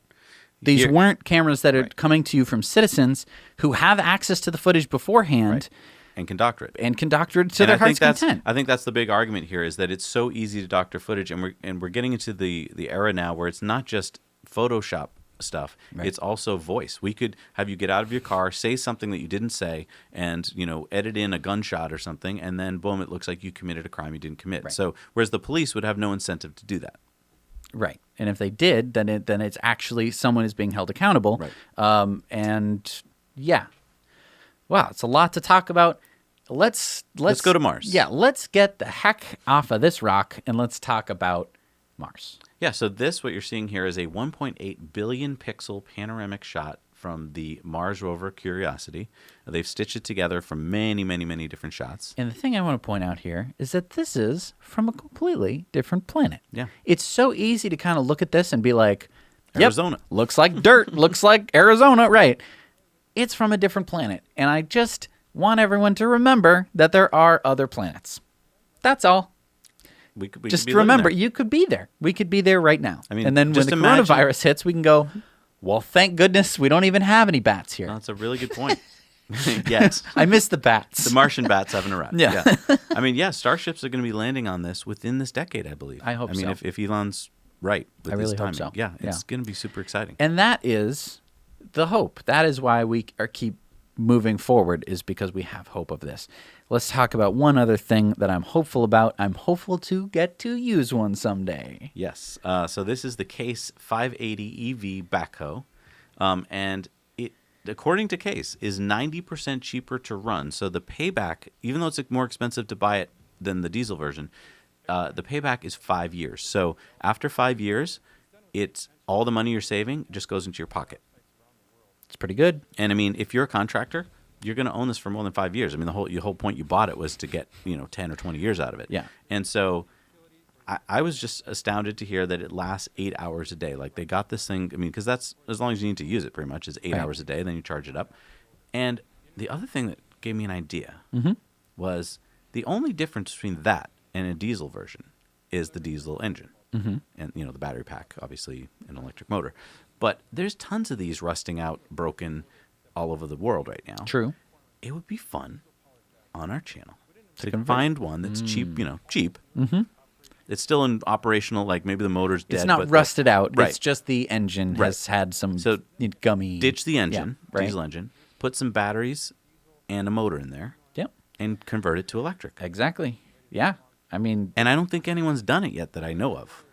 These weren't cameras that are coming to you from citizens who have access to the footage beforehand. Right. And can doctor it. And can doctor it to their heart's content. I think that's the big argument here is that it's so easy to doctor footage, and we're getting into the era now where it's not just Photoshop stuff. Right. It's also voice. We could have you get out of your car, say something that you didn't say, and edit in a gunshot or something, and then boom, it looks like you committed a crime you didn't commit. Right. So whereas the police would have no incentive to do that. Right. And if they did, then it's actually someone is being held accountable. Right. And yeah. Wow, it's a lot to talk about. Let's go to Mars. Yeah, let's get the heck off of this rock and let's talk about Mars. Yeah, so what you're seeing here is a 1.8 billion pixel panoramic shot from the Mars rover Curiosity. They've stitched it together from many, many, many different shots. And the thing I want to point out here is that this is from a completely different planet. Yeah. It's so easy to kind of look at this and be like, yep, Arizona. looks like dirt, looks like Arizona, right? It's from a different planet. And I just want everyone to remember that there are other planets. That's all. We could Just be living remember, there. you could be there. We could be there right now. I mean, and then when just the imagine- coronavirus hits, we can go, well, thank goodness we don't even have any bats here. That's a really good point. Yes. I miss the bats. The Martian bats haven't arrived. Yeah. I mean, yeah, starships are going to be landing on this within this decade, I believe. I hope I mean, so. if Elon's right with I his really hope timing. so. Yeah, it's Yeah. going to be super exciting. And that is the hope. That is why we keep moving forward, is because we have hope of this. Let's talk about one other thing that I'm hopeful about. I'm hopeful to get to use one someday. Yes. So this is the Case 580 EV backhoe. And it, according to Case, is 90% cheaper to run. So the payback, even though it's more expensive to buy it than the diesel version, the payback is 5 years. So after 5 years, it's all the money you're saving just goes into your pocket. It's pretty good. And I mean, if you're a contractor, you're going to own this for more than 5 years. I mean, the whole point you bought it was to get 10 or 20 years out of it. Yeah. And so I was just astounded to hear that it lasts 8 hours a day. Like, they got this thing. I mean, because that's as long as you need to use it, pretty much, is 8 Right. hours a day. Then you charge it up. And the other thing that gave me an idea was the only difference between that and a diesel version is the diesel engine. And the battery pack, obviously an electric motor. But there's tons of these rusting out, broken all over the world right now. True. It would be fun on our channel to convert. find one that's cheap. Cheap. It's still in operational, like maybe the motor's dead. It's not but rusted out. Right. It's just the engine Right. has had some So gummy. Ditch the engine, Yeah, right. diesel engine, put some batteries and a motor in there, Yep. and convert it to electric. Exactly. Yeah. I mean, And I don't think anyone's done it yet that I know of.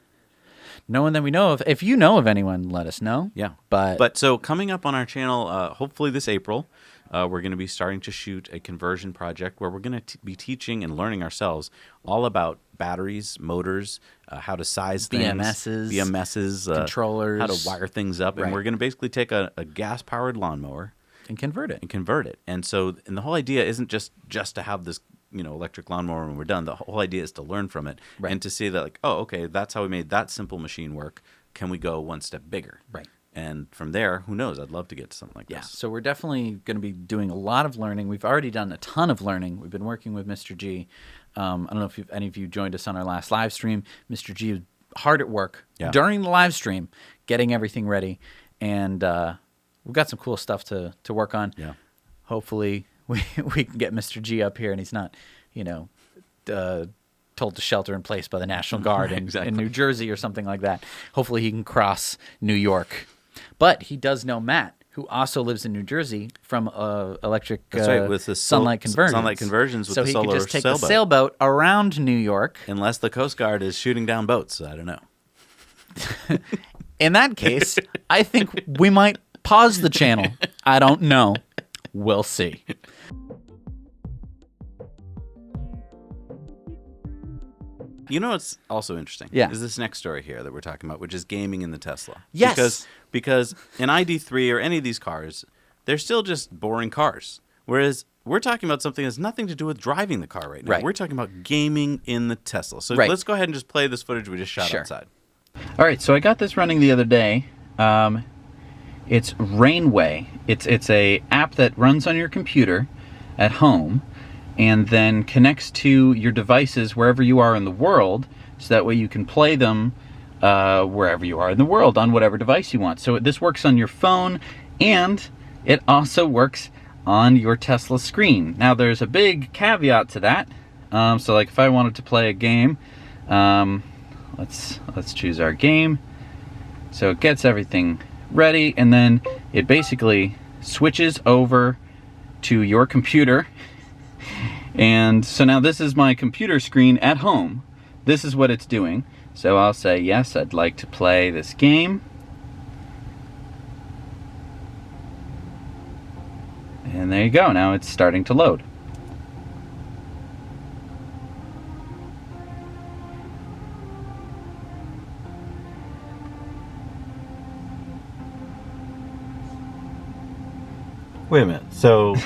no one that we know of. If you know of anyone, let us know. Yeah. But so coming up on our channel, hopefully this April, we're going to be starting to shoot a conversion project where we're going to be teaching and learning ourselves all about batteries, motors, how to size things, BMSs, controllers. how to wire things up. Right. And we're going to basically take a gas-powered lawnmower and convert it. and convert it. And so, and the whole idea isn't just to have this, electric lawnmower when we're done. The whole idea is to learn from it Right. and to see that, like, oh, okay, that's how we made that simple machine work. Can we go one step bigger? Right. And from there, who knows? I'd love to get to something like Yeah. this. So we're definitely going to be doing a lot of learning. We've already done a ton of learning. We've been working with Mr. G. I don't know if any of you joined us on our last live stream. Mr. G was hard at work during the live stream, getting everything ready. And we've got some cool stuff to work on. Yeah. Hopefully we can get Mr. G up here and he's not, told to shelter in place by the National Guard in New Jersey or something like that. Hopefully he can cross New York. But he does know Matt, who also lives in New Jersey, from electric That's right, with the sunlight conversions. Sunlight conversions with so the he solar could just take sailboat. the sailboat around New York. Unless the Coast Guard is shooting down boats. I don't know. In that case, I think we might pause the channel. I don't know. We'll see. You know what's also interesting? Yeah. Is this next story here that we're talking about, which is gaming in the Tesla. Yes. Because an ID3 or any of these cars, they're still just boring cars. Whereas we're talking about something that has nothing to do with driving the car right now. Right. We're talking about gaming in the Tesla. So Right. let's go ahead and just play this footage we just shot Sure. outside. All right, so I got this running the other day. It's Rainway. It's a app that runs on your computer at home and then connects to your devices wherever you are in the world, so that way you can play them wherever you are in the world on whatever device you want. So this works on your phone, and it also works on your Tesla screen. Now there's a big caveat to that. So like if I wanted to play a game, let's choose our game. So it gets everything ready, and then it basically switches over to your computer. And so now this is my computer screen at home. This is what it's doing. So I'll say, yes, I'd like to play this game. And there you go. Now it's starting to load. Wait a minute. So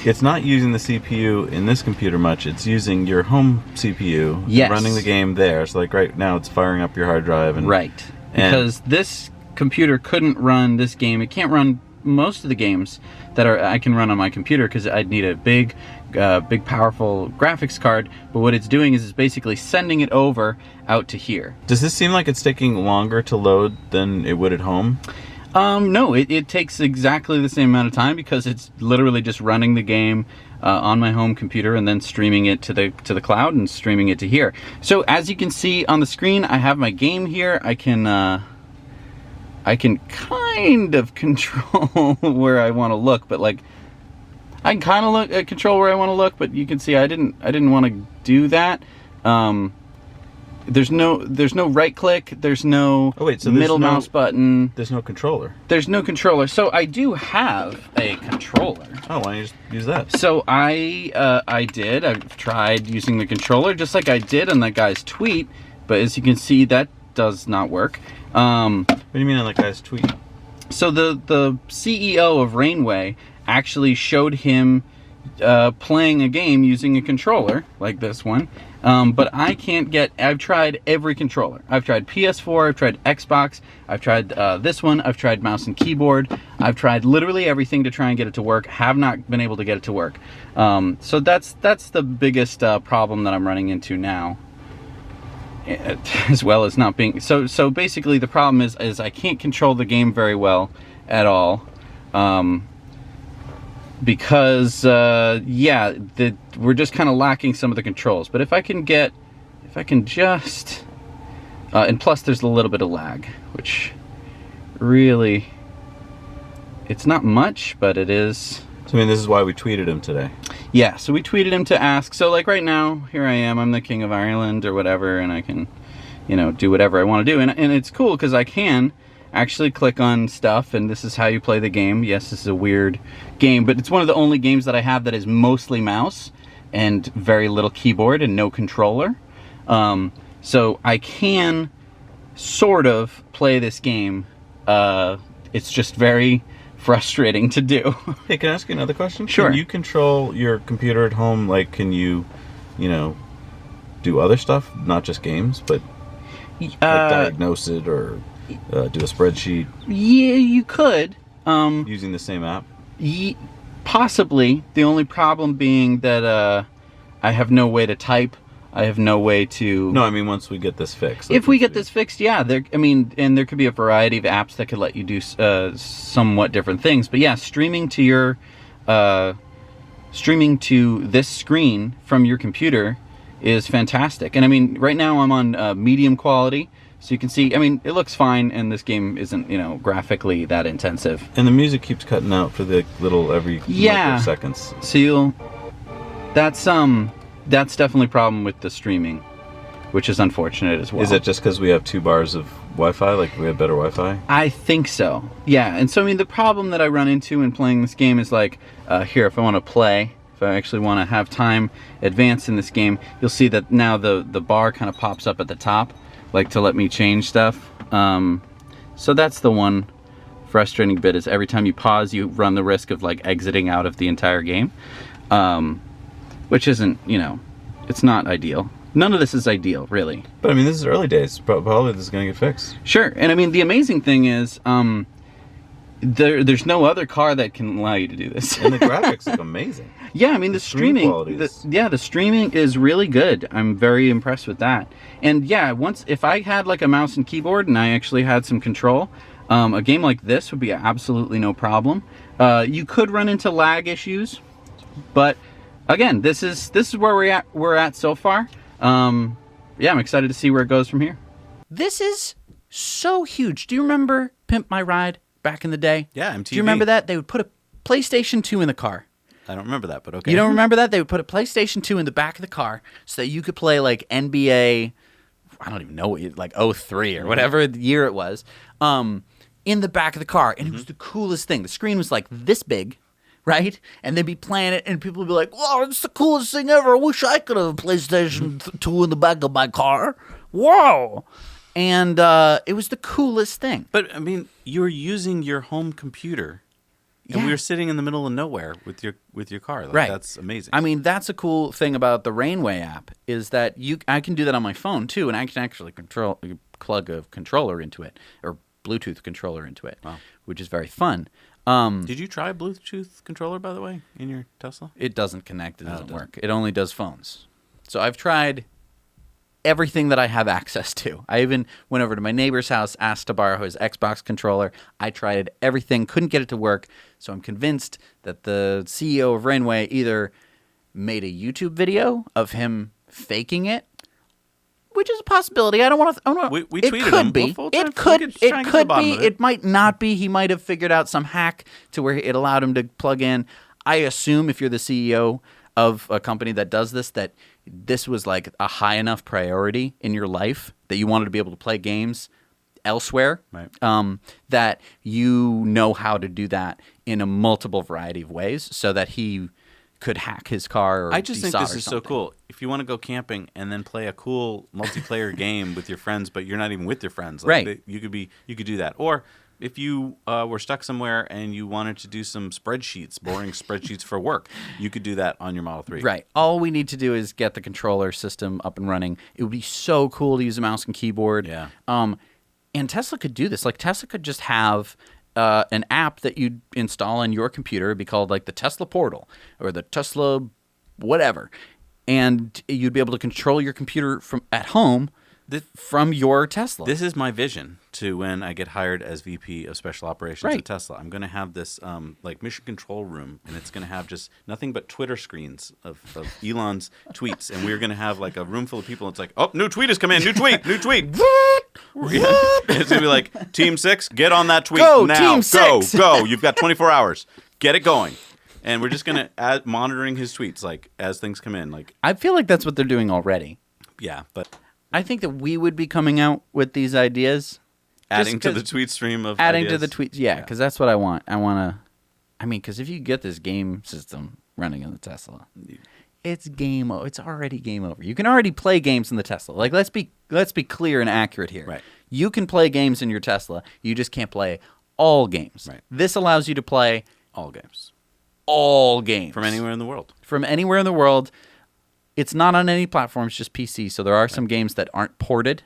it's not using the CPU in this computer much. It's using your home CPU, Yes. running the game there. So like right now, it's firing up your hard drive, and Right. Because this computer couldn't run this game. It can't run most of the games that I can run on my computer because I'd need a big, powerful graphics card. But what it's doing is it's basically sending it over out to here. Does this seem like it's taking longer to load than it would at home? No, it takes exactly the same amount of time because it's literally just running the game on my home computer and then streaming it to the cloud and streaming it to here. So as you can see on the screen, I have my game here. I can kind of control where I want to look, but like I can kind of control where I want to look, but you can see I didn't want to do that. There's no right click. There's no middle mouse button. There's no controller. There's no controller. So I do have a controller. Oh, why don't you just use that? So I've tried using the controller just like I did on that guy's tweet, but as you can see, that does not work. What do you mean on that guy's tweet? So the CEO of Rainway actually showed him playing a game using a controller like this one. But I can't get... I've tried every controller. I've tried PS4, I've tried Xbox, I've tried this one, I've tried mouse and keyboard. I've tried literally everything to try and get it to work. Have not been able to get it to work. So that's the biggest problem that I'm running into now. As well as not being... So basically the problem is I can't control the game very well at all. Because we're just kind of lacking some of the controls. But if I can just and plus there's a little bit of lag, which really, it's not much, but it is. So I mean, this is why we tweeted him today. Yeah, so we tweeted him to ask. So like right now, here I am, I'm the king of Ireland or whatever, and I can, do whatever I want to do, and it's cool because I can actually click on stuff, and this is how you play the game. Yes, this is a weird game, but it's one of the only games that I have that is mostly mouse and very little keyboard and no controller. So I can sort of play this game. It's just very frustrating to do. Hey, can I ask you another question? Sure. Can you control your computer at home? Like, can you, do other stuff, not just games, but like diagnose it or do a spreadsheet? Yeah, you could. Using the same app? Possibly. The only problem being that I have no way to type. I have no way to... No, I mean once we get this fixed. If we get this fixed, yeah. And there could be a variety of apps that could let you do somewhat different things. But yeah, streaming to this screen from your computer is fantastic. And I mean, right now I'm on medium quality. So you can see, I mean, it looks fine, and this game isn't, graphically that intensive. And the music keeps cutting out for the little every microseconds. So that's definitely a problem with the streaming, which is unfortunate as well. Is it just because we have 2 bars of Wi-Fi? Like, we have better Wi-Fi? I think so. Yeah, and so, I mean, the problem that I run into in playing this game is like, here, if I want to play, if I actually want to have time advance in this game, you'll see that now the bar kind of pops up at the top, like to let me change stuff. So that's the one frustrating bit, is every time you pause, you run the risk of like exiting out of the entire game. Which isn't, it's not ideal. None of this is ideal, really. But I mean, this is early days. Probably this is going to get fixed. Sure. And I mean, the amazing thing is, there's no other car that can allow you to do this. And the graphics look amazing. Yeah, I mean, the streaming, the streaming is really good. I'm very impressed with that. And yeah, if I had like a mouse and keyboard and I actually had some control, a game like this would be absolutely no problem. You could run into lag issues, but again, this is where we're at so far. Yeah, I'm excited to see where it goes from here. This is so huge. Do you remember Pimp My Ride back in the day? Yeah, MTV. Do you remember that? They would put a PlayStation 2 in the car. I don't remember that, but okay. You don't remember that? They would put a PlayStation 2 in the back of the car so that you could play like NBA, I don't even know, like 03 or whatever year it was, in the back of the car. And it was the coolest thing. The screen was like this big, right? And they'd be playing it, and people would be like, "Wow, it's the coolest thing ever. I wish I could have a PlayStation 2 in the back of my car. Wow." And it was the coolest thing. But, I mean, you're using your home computer. And we were sitting in the middle of nowhere with your car. Like, Right. That's amazing. I mean, that's a cool thing about the Rainway app is that I can do that on my phone too, and I can actually plug a controller into it or Bluetooth controller into it, which is very fun. Did you try a Bluetooth controller, by the way, in your Tesla? It doesn't connect. It doesn't work. It only does phones. So I've tried everything that I have access to. I even went over to my neighbor's house, asked to borrow his Xbox controller. I tried everything, couldn't get it to work. So I'm convinced that the CEO of Rainway either made a YouTube video of him faking it, which is a possibility. I don't want to. We it tweeted could him. be. We'll It try could. and get It to the could bottom be. of it. It might not be. He might have figured out some hack to where it allowed him to plug in. I assume if you're the CEO of a company that does this, that this was like a high enough priority in your life that you wanted to be able to play games elsewhere, Right. that you know how to do that in a multiple variety of ways so that he could hack his car or I just think DSOT this or is so something. cool. If you want to go camping and then play a cool multiplayer game with your friends, but you're not even with your friends, like Right. you could do that. Or if you were stuck somewhere and you wanted to do some spreadsheets, boring spreadsheets for work, you could do that on your Model 3. Right. All we need to do is get the controller system up and running. It would be so cool to use a mouse and keyboard. Yeah. And Tesla could do this. Like Tesla could just have an app that you'd install on your computer. It'd be called like the Tesla Portal or the Tesla whatever. And you'd be able to control your computer from at home from your Tesla. This is my vision to when I get hired as VP of Special Operations Right. at Tesla. I'm going to have this like mission control room, and it's going to have just nothing but Twitter screens of Elon's tweets, and we're going to have like a room full of people. And it's like, oh, new tweet has come in, new tweet. It's going to be like, Team 6, get on that tweet Go, now. Team 6. Go. You've got 24 hours. Get it going. And we're just going to add monitoring his tweets like as things come in. Like, I feel like that's what they're doing already. yeah, but I think that we would be coming out with these ideas. adding to the 'cause- tweet stream of adding to ideas. the tweets, yeah, because that's what I want. I mean, because if you get this game system running in the Tesla, it's game. It's already game over. You can already play games in the Tesla. Like let's be clear and accurate here. Right. You can play games in your Tesla. You just can't play all games. Right. This allows you to play all games. all games From anywhere in the world. From anywhere in the world. It's not on any platform. It's just PC. So there are some games that aren't ported.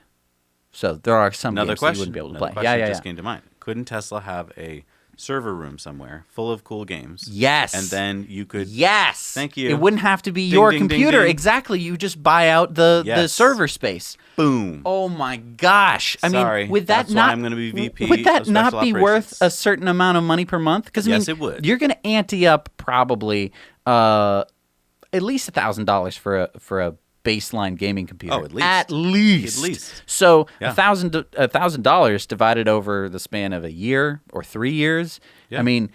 So there are some Another games that you question. wouldn't be able to Another play. question Yeah. just came to mind. Couldn't Tesla have a server room somewhere full of cool games? Yes. And then you could. Yes. Thank you. It wouldn't have to be Ding, your ding, ding, computer. ding. Exactly. You just buy out the Yes. server space. Boom. Oh my gosh. I Sorry. mean, would that That's not why I'm gonna be VP Would that of not Special be worth Operations. a certain amount of money per month? Because Yes, it would. You're going to ante up probably at least $1,000 for a baseline gaming computer. Oh, at least. At least. At least. So Yeah. $1,000 divided over the span of a year or 3 years. Yeah. I mean,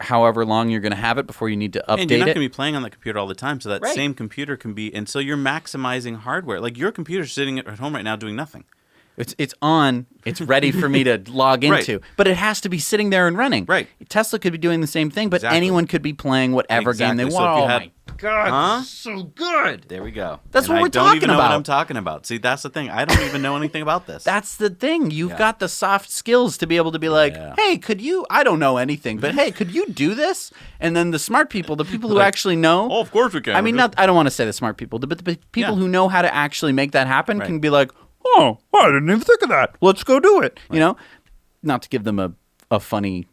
however long you're going to have it before you need to update And you're not it. going to be playing on that computer all the time, so that Right. same computer can be. And so you're maximizing hardware. Like your computer's sitting at home right now doing nothing. It's on. It's ready for me to log Right. into. But it has to be sitting there and running. Right. Tesla could be doing the same thing, but Exactly. anyone could be playing whatever game they Exactly. So want. if you Oh had- my god, Huh? this is so good. There we go. That's And what I we're don't talking even know about. what I'm talking about. See, that's the thing. I don't even know anything about this. That's the thing. You've Yeah. got the soft skills to be able to be like, Yeah. hey, could you? I don't know anything, but hey, could you do this? And then the smart people, the people who Like, actually know. Oh, of course we can. I mean, I don't want to say the smart people, but the people Yeah. who know how to actually make that happen Right. can be like, oh, I didn't even think of that. Let's go do it. You know, not to give them a funny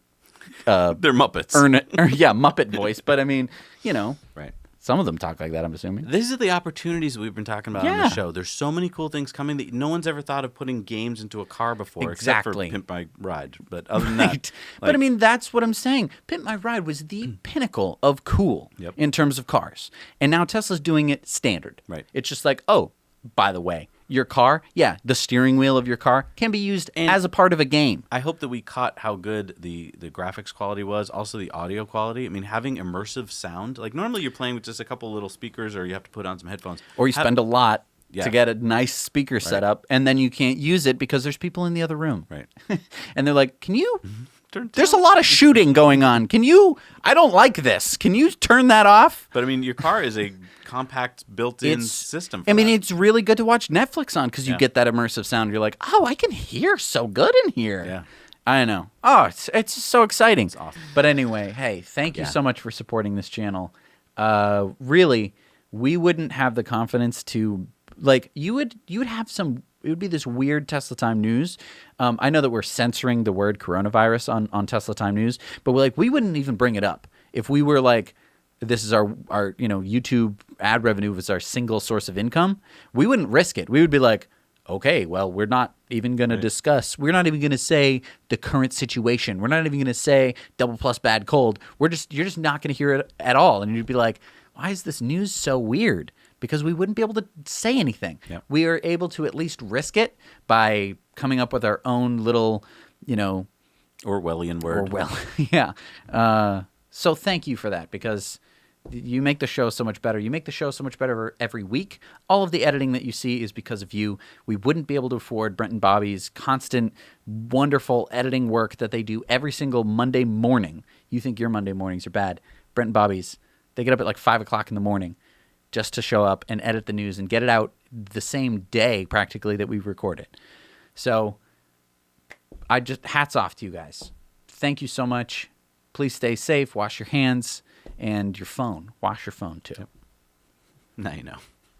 They're Muppets. Muppet voice, but I mean, you know, Right. some of them talk like that. I'm assuming. These are the opportunities we've been talking about on Yeah. the show. There's so many cool things coming that no one's ever thought of putting games into a car before, Exactly. except for Pimp My Ride. But other than Right. that, But I mean, that's what I'm saying. Pimp My Ride was the pinnacle of cool Yep. in terms of cars. And now Tesla's doing it standard. Right. It's just like, oh, by the way, your car, the steering wheel of your car can be used And- as a part of a game. I hope that we caught how good the graphics quality was, also the audio quality. I mean, having immersive sound. Like normally you're playing with just a couple little speakers or you have to put on some headphones. Or you spend a lot Yeah. to get a nice speaker set up, and then you can't use it because there's people in the other room. Right. And they're like, can you... Turn- There's a lot of shooting going on. Can you... I don't like this. Can you turn that off? But I mean, your car is a compact built-in It's- system. For I mean, that. it's really good to watch Netflix on because you Yeah. get that immersive sound. You're like, oh, I can hear so good in here. Yeah. I know. Oh, it's just so exciting. awesome. But anyway, hey, thank you Yeah. so much for supporting this channel. Really, we wouldn't have the confidence to you would have some. It would be this weird Tesla Time news. I know that we're censoring the word coronavirus on Tesla Time news, but we wouldn't even bring it up if we were like, this is our YouTube ad revenue is our single source of income. We wouldn't risk it. We would be like, okay, well, we're not even going to discuss. We're not even going to say the current situation. We're not even going to say double plus bad cold. You're just not going to hear it at all. And you'd be like, why is this news so weird? Because we wouldn't be able to say anything. Yep. We are able to at least risk it by coming up with our own little, Orwellian word. yeah. So thank you for that, because you make the show so much better. You make the show so much better every week. All of the editing that you see is because of you. We wouldn't be able to afford Brent and Bobby's constant, wonderful editing work that they do every single Monday morning. You think your Monday mornings are bad. Brent and Bobby's, they get up at like 5 o'clock in the morning just to show up and edit the news and get it out the same day practically that we record it. So hats off to you guys. Thank you so much. Please stay safe. Wash your hands and your phone. Wash your phone too. Now you know.